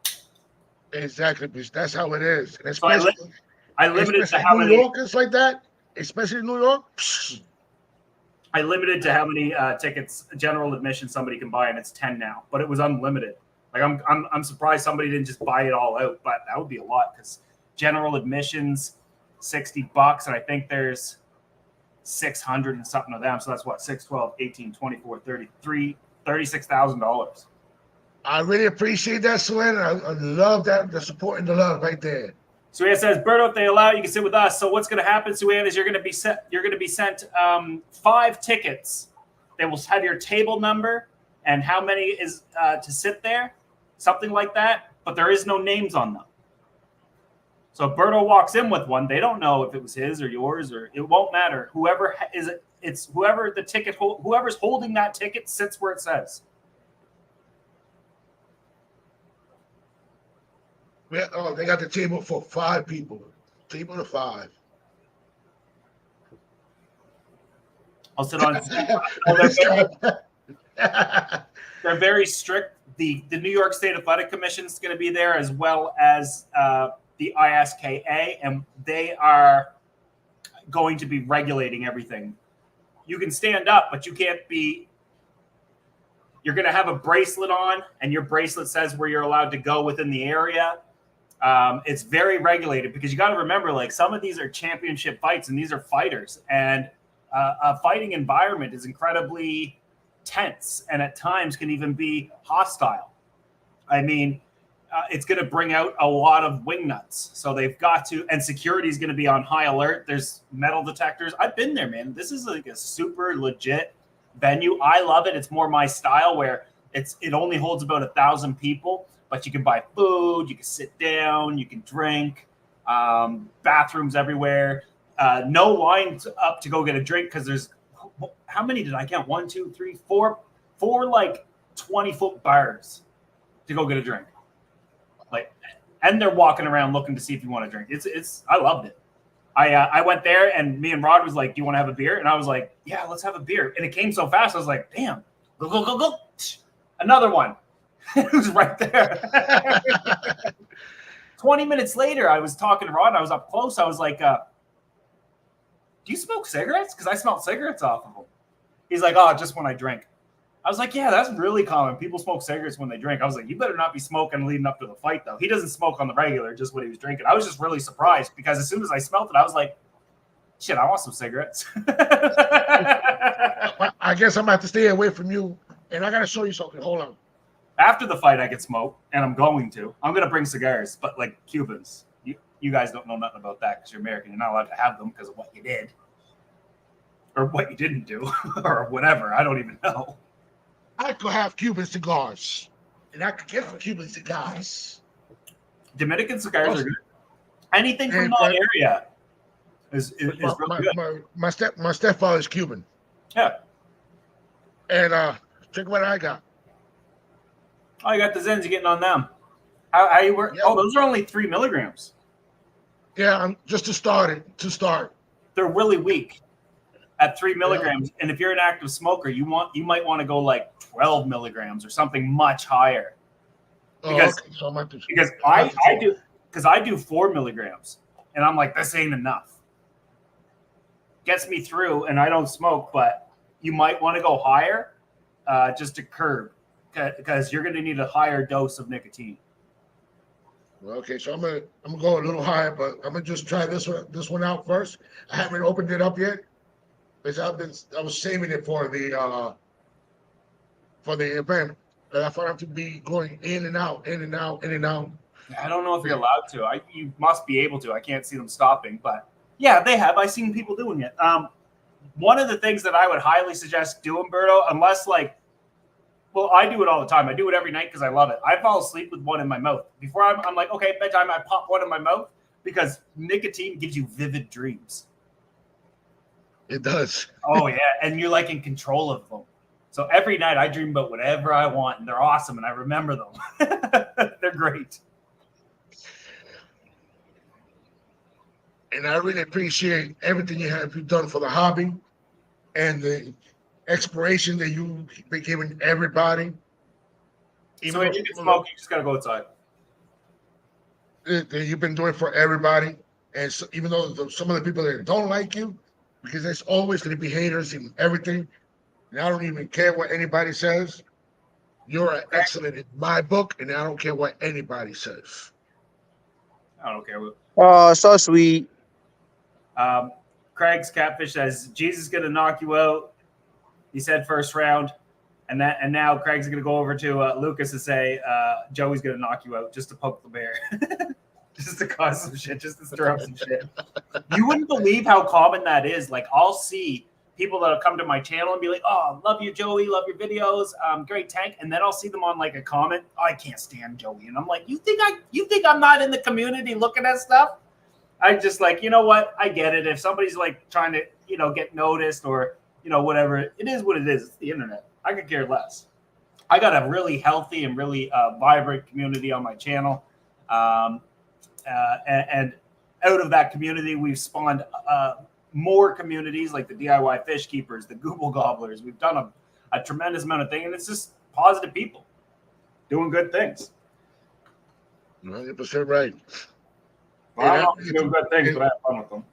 Exactly, because that's how it is. And So especially, I limited to how New many. Yorkers like that, especially in New York. I limited to how many tickets general admission somebody can buy, and it's 10 now. But it was unlimited. Like I'm surprised somebody didn't just buy it all out, but that would be a lot because general admissions $60, and I think there's 600 and something of them. So that's what 6, 12, 18, 24, 33, $36,000. I really appreciate that, Suen. I love that, the support and the love right there. Suan says, Berto, if they allow you can sit with us. So what's going to happen, Suan, is you're going to be sent 5 tickets. They will have your table number and how many is to sit there, something like that. But there is no names on them. So if Berto walks in with one, they don't know if it was his or yours, or it won't matter. Whoever's holding that ticket sits where it says. Yeah, they got the table for 5 people. Table to 5. I'll sit on. They're very strict. The New York State Athletic Commission is going to be there, as well as the ISKA, and they are going to be regulating everything. You can stand up, but you can't be. You're going to have a bracelet on, and your bracelet says where you're allowed to go within the area. It's very regulated because you got to remember, like, some of these are championship fights and these are fighters, and a fighting environment is incredibly tense and at times can even be hostile. I mean, it's going to bring out a lot of wingnuts. So they've got to, and security is going to be on high alert. There's metal detectors. I've been there, man. This is like a super legit venue. I love it. It's more my style where it only holds about 1,000 people. But you can buy food, you can sit down, you can drink, bathrooms everywhere. No lines up to go get a drink because there's, how many did I count? 1, 2, 3, 4 like 20-foot bars to go get a drink. Like, and they're walking around looking to see if you want to drink. I loved it. I went there and me and Rod was like, "Do you want to have a beer?" And I was like, "Yeah, let's have a beer." And it came so fast, I was like, "Damn, go, another one." It was right there. 20 minutes later, I was talking to Rod. I was up close. I was like, "Do you smoke cigarettes?" Because I smelled cigarettes off of him. He's like, "Oh, just when I drink." I was like, "Yeah, that's really common. People smoke cigarettes when they drink." I was like, "You better not be smoking leading up to the fight, though." He doesn't smoke on the regular, just when he was drinking. I was just really surprised because as soon as I smelled it, I was like, "Shit, I want some cigarettes." I guess I'm going to have to stay away from you, and I got to show you something. Hold on. After the fight, I could smoke, and I'm going to. I'm going to bring cigars, but like Cubans. You guys don't know nothing about that because you're American. You're not allowed to have them because of what you did. Or what you didn't do. Or whatever. I don't even know. I could have Cuban cigars, and I could get for Cuban cigars. Dominican cigars are good. Anything from that area is really good. My stepfather's Cuban. Yeah. And check what I got. Oh, you got the Zens. You're getting on them. How you work? Yeah. Oh, those are only 3 milligrams. Yeah, I'm just to start. They're really weak at 3 milligrams. Yeah. And if you're an active smoker, you might want to go like 12 milligrams or something much higher. Because, because I do 4 milligrams, and I'm like, this ain't enough. Gets me through, and I don't smoke, but you might want to go higher, just to curb, because you're going to need a higher dose of nicotine. Well, okay, so I'm gonna go a little higher, but I'm gonna just try this one out first. I haven't opened it up yet because I was saving it for the event. And I found out to be going in and out, in and out, in and out. I don't know if you're allowed to. You must be able to. I can't see them stopping, but yeah, they have. I've seen people doing it. One of the things that I would highly suggest doing, Berto, unless well, I do it all the time. I do it every night because I love it. I fall asleep with one in my mouth. Before I'm like, okay, bedtime, I pop one in my mouth because nicotine gives you vivid dreams. It does. Oh, yeah. And you're like in control of them. So every night I dream about whatever I want, and they're awesome, and I remember them. They're great. And I really appreciate everything you've done for the hobby and the exploration that you've been giving everybody. So when you can smoke, you just got to go outside. That you've been doing for everybody. And so, even though some of the people that don't like you, because there's always going to be haters and everything, and I don't even care what anybody says. You're excellent in my book, and I don't care what anybody says. I don't care. Oh, so sweet. Craig's Catfish says, Jesus is going to knock you out. He said first round. And now Craig's going to go over to Lucas and say, Joey's going to knock you out just to poke the bear. Just to cause some shit, just to stir up some shit. You wouldn't believe how common that is. Like, I'll see people that'll come to my channel and be like, oh, love you, Joey, love your videos, great tank. And then I'll see them on like a comment, oh, I can't stand Joey. And I'm like, you think I'm not in the community looking at stuff? I just like, you know what? I get it. If somebody's like trying to, get noticed or, whatever, it is what it is. It's the internet. I could care less. I got a really healthy and really vibrant community on my channel. And out of that community, we've spawned more communities like the DIY Fish Keepers, the Google Gobblers. We've done a tremendous amount of things, and it's just positive people doing good things. 100% right. Well, I don't know if they're doing good things, but I have fun with them.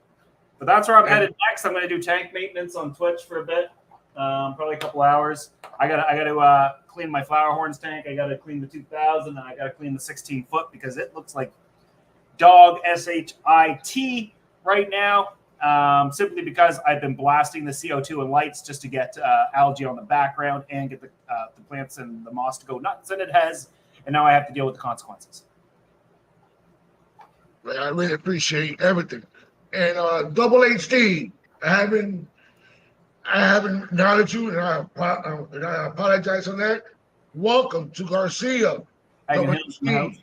But that's where I'm headed next. I'm going to do tank maintenance on Twitch for a bit, probably a couple hours. I got to clean my flower horns tank. I got to clean the 2000, and I got to clean the 16-foot because it looks like dog shit right now. Simply because I've been blasting the CO2 and lights just to get algae on the background and get the plants and the moss to go nuts, and it has. And now I have to deal with the consequences. I really appreciate everything. And Double HD, I haven't acknowledged you, and I apologize on that. Welcome to Garcia. Double HD.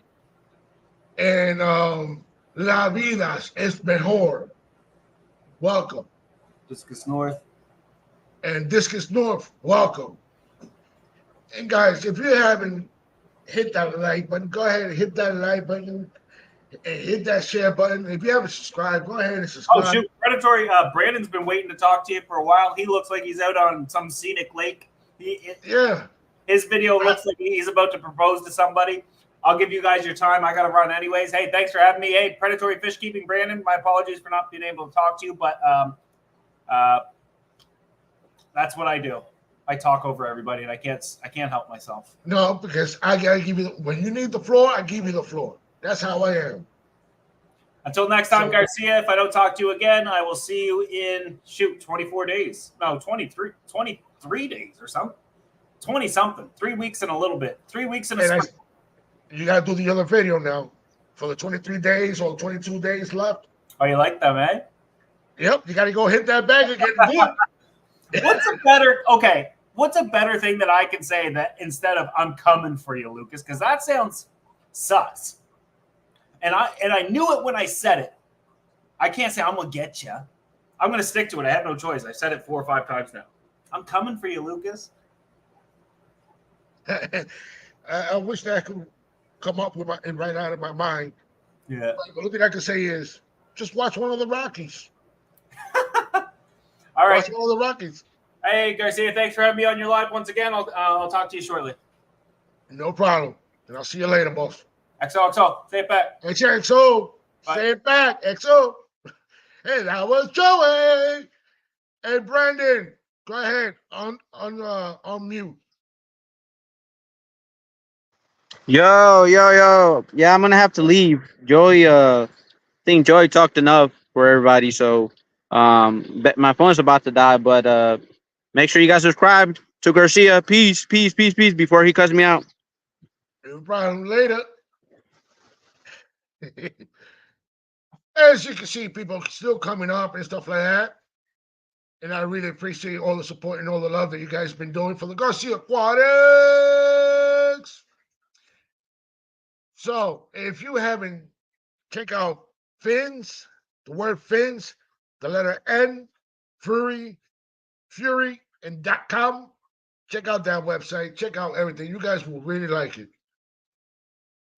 And La Vidas es Mejor. Welcome. Discus North. And Discus North, welcome. And guys, if you haven't hit that like button, go ahead and hit that like button and hit that share button. If you haven't subscribed, go ahead and subscribe. Oh, shoot. Predatory, Brandon's been waiting to talk to you for a while. He looks like he's out on some scenic lake. Yeah. His video looks like he's about to propose to somebody. I'll give you guys your time. I got to run anyways. Hey, thanks for having me. Hey, Predatory Fish Keeping, Brandon. My apologies for not being able to talk to you, but that's what I do. I talk over everybody, and I can't help myself. No, because I gotta give you when you need the floor, I give you the floor. That's how I am. Until next time, Garcia, if I don't talk to you again, I will see you in 24 days. No, 23 days or something. 20 something. 3 weeks and a little bit. 3 weeks and a sprint. You got to do the other video now for the 23 days or 22 days left. Oh, you like them, eh? Yep. You got to go hit that bag and get good. What's a better thing that I can say that instead of I'm coming for you, Lucas? Because that sounds sus. And I knew it when I said it. I can't say I'm going to get you. I'm going to stick to it. I have no choice. I've said it 4 or 5 times now. I'm coming for you, Lucas. I wish that I could come up with right out of my mind. Yeah. The only thing I can say is just watch one of the Rockies. All right. Watch one of the Rockies. Hey, Garcia, thanks for having me on your live once again. I'll talk to you shortly. No problem. And I'll see you later, boss. XOXO. Say it back. XO. Say it back. XO. Hey, that was Joey. Hey, Brandon, go ahead on mute. Yo, yo, yo. Yeah, I'm gonna have to leave. Joey, think Joey talked enough for everybody, so my phone's about to die. But make sure you guys subscribe to Garcia. Peace, peace, peace, peace. Before he cuts me out. No problem later. As you can see, people still coming up and stuff like that. And I really appreciate all the support and all the love that you guys have been doing for the Garcia Aquatics. So if you haven't, check out Fins, the word Fins, the letter N, Fury, and .com. Check out that website. Check out everything. You guys will really like it.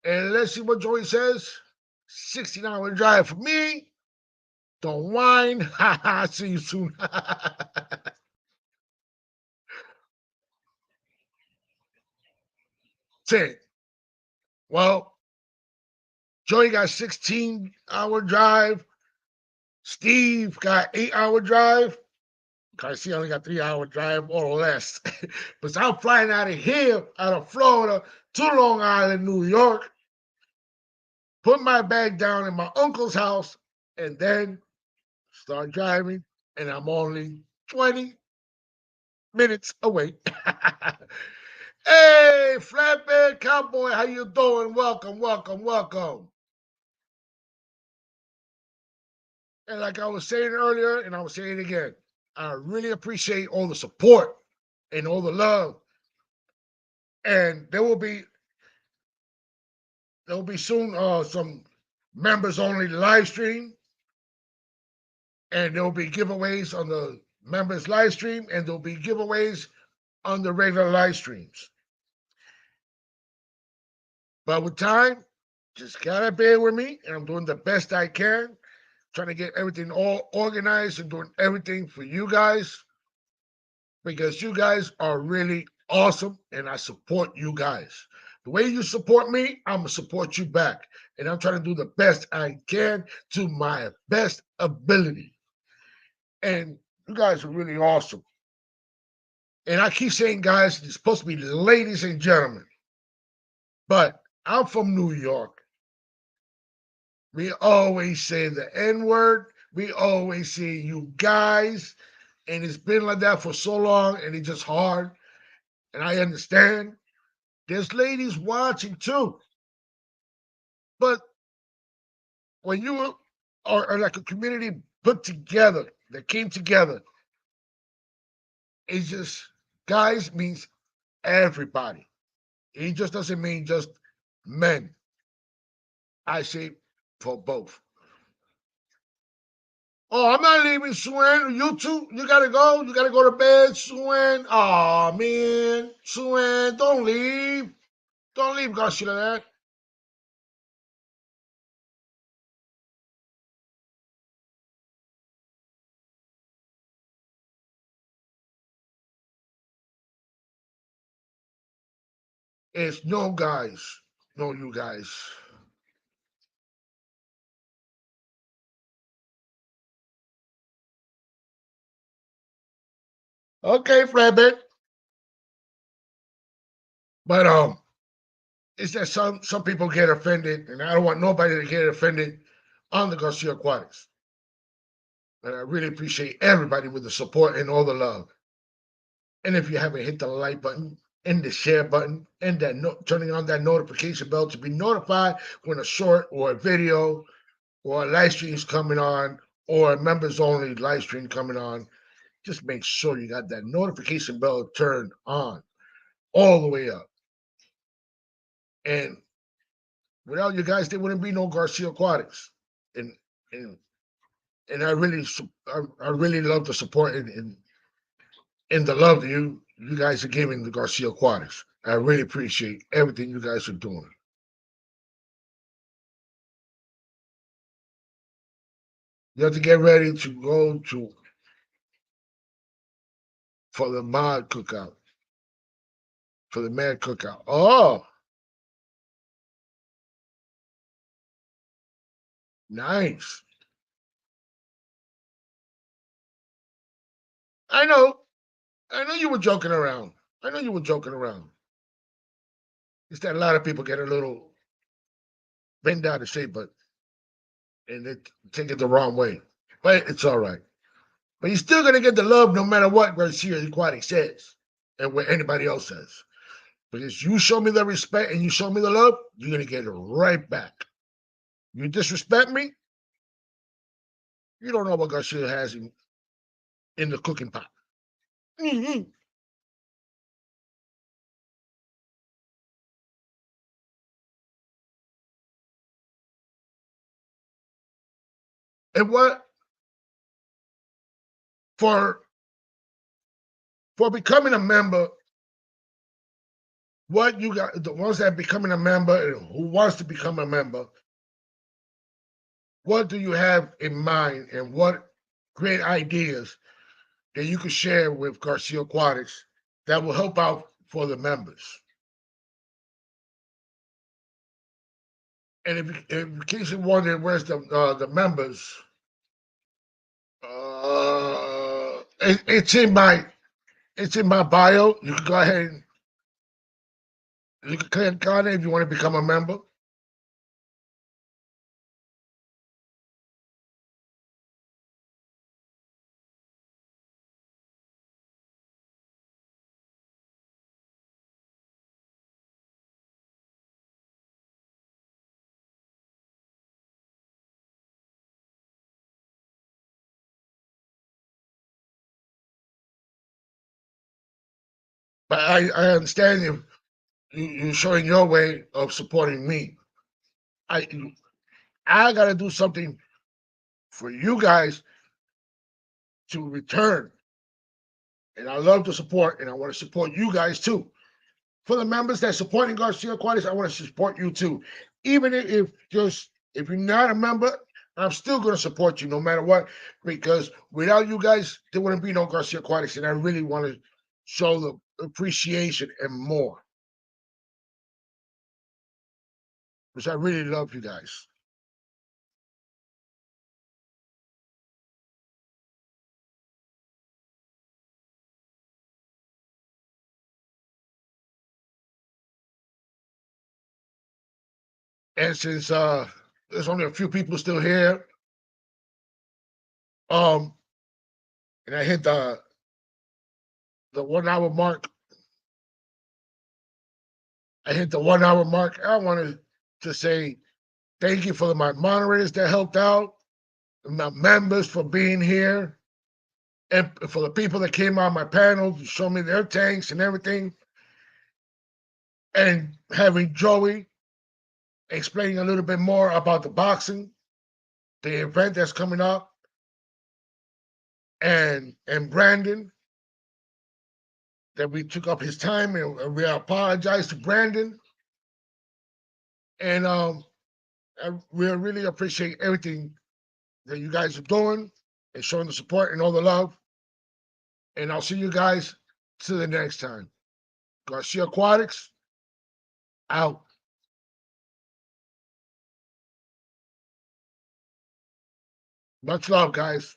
And let's see what Joey says. 16-hour drive for me. Don't whine. Ha ha. See you soon. 10. Well, Joey got 16-hour drive. Steve got 8-hour drive. Garcia only got 3-hour drive or less. But I'm flying out of here, out of Florida, to Long Island, New York. Put my bag down in my uncle's house, and then start driving. And I'm only 20 minutes away. Hey, Flatbed Cowboy, how you doing? Welcome, welcome, welcome. And like I was saying earlier, and I will say it again, I really appreciate all the support and all the love. And there will be soon some members only live stream, and there will be giveaways on the members live stream, and there'll be giveaways on the regular live streams. But with time, just gotta bear with me, and I'm doing the best I can, trying to get everything all organized and doing everything for you guys, because you guys are really awesome, and I support you guys. The way you support me, I'm gonna support you back, and I'm trying to do the best I can to my best ability. And you guys are really awesome. And I keep saying, guys, it's supposed to be ladies and gentlemen, but I'm from New York. We always say the N word. We always say you guys. And it's been like that for so long, and it's just hard. And I understand. There's ladies watching too. But when you are like a community put together, that came together, it's just guys means everybody. It just doesn't mean just men. I say for both. Oh, I'm not leaving, Suen. You too. You gotta go. You gotta go to bed, Suen. Oh man, Suen, don't leave. Don't leave, Garcia. That it's no guys, no you guys. Okay, Fredbeck. But it's that some people get offended, and I don't want nobody to get offended on the Garcia Aquatics. And I really appreciate everybody with the support and all the love. And if you haven't hit the like button and the share button and that turning on that notification bell to be notified when a short or a video or a live stream is coming on or a members only live stream coming on, just make sure you got that notification bell turned on all the way up. And without you guys, there wouldn't be no Garcia Aquatics. And and and I really love the support and the love that you guys are giving the Garcia Aquatics. I really appreciate everything you guys are doing. You have to get ready to go to for the mod cookout, for the mad cookout. Oh, nice. I know. I know you were joking around. I know you were joking around. It's that a lot of people get a little bent out of shape, and they take it the wrong way. But it's all right. But you're still gonna get the love no matter what Garcia Aquatic says and what anybody else says. Because you show me the respect and you show me the love, you're gonna get it right back. You disrespect me, you don't know what Garcia has in the cooking pot. Mhm. And what for becoming a member, what you got the ones that are becoming a member and who wants to become a member, what do you have in mind and what great ideas that you could share with Garcia Aquatics that will help out for the members? And if in case you're wondering where's the members, it's in my bio. You can go ahead and you can click on it if you want to become a member. But I understand you're showing your way of supporting me. I I gotta do something for you guys to return. And I love the support, and I want to support you guys too. For the members that supporting Garcia Aquatics, I want to support you too. Even if you're not a member, I'm still going to support you no matter what, because without you guys, there wouldn't be no Garcia Aquatics, and I really want to show the appreciation and more, because I really love you guys. And since there's only a few people still here, um, and I hit the 1 hour mark. I hit the 1 hour mark. I wanted to say thank you for my moderators that helped out, my members for being here, and for the people that came on my panel to show me their tanks and everything, and having Joey explaining a little bit more about the boxing, the event that's coming up, and Brandon that we took up his time, and we apologize to Brandon, and we really appreciate everything that you guys are doing and showing the support and all the love. And I'll see you guys till the next time. Garcia Aquatics out. Much love, guys.